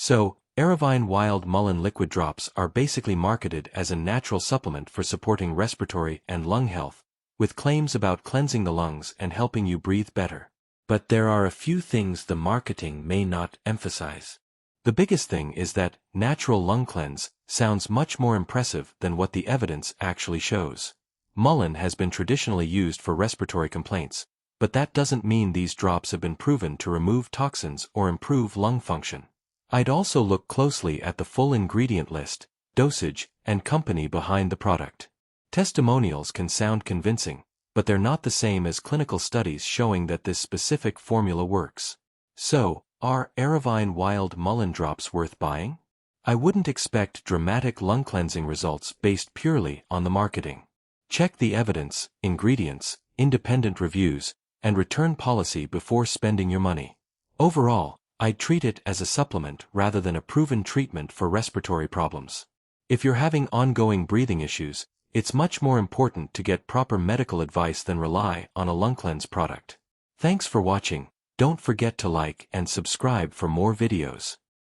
So, Airovine Wild Mullein liquid drops are basically marketed as a natural supplement for supporting respiratory and lung health, with claims about cleansing the lungs and helping you breathe better. But there are a few things the marketing may not emphasize. The biggest thing is that natural lung cleanse sounds much more impressive than what the evidence actually shows. Mullein has been traditionally used for respiratory complaints, but that doesn't mean these drops have been proven to remove toxins or improve lung function. I'd also look closely at the full ingredient list, dosage, and company behind the product. Testimonials can sound convincing, but they're not the same as clinical studies showing that this specific formula works. So, are Airovine Wild Mullein drops worth buying? I wouldn't expect dramatic lung cleansing results based purely on the marketing. Check the evidence, ingredients, independent reviews, and return policy before spending your money. Overall, I'd treat it as a supplement rather than a proven treatment for respiratory problems. If you're having ongoing breathing issues, it's much more important to get proper medical advice than rely on a lung cleanse product. Thanks for watching. Don't forget to like and subscribe for more videos.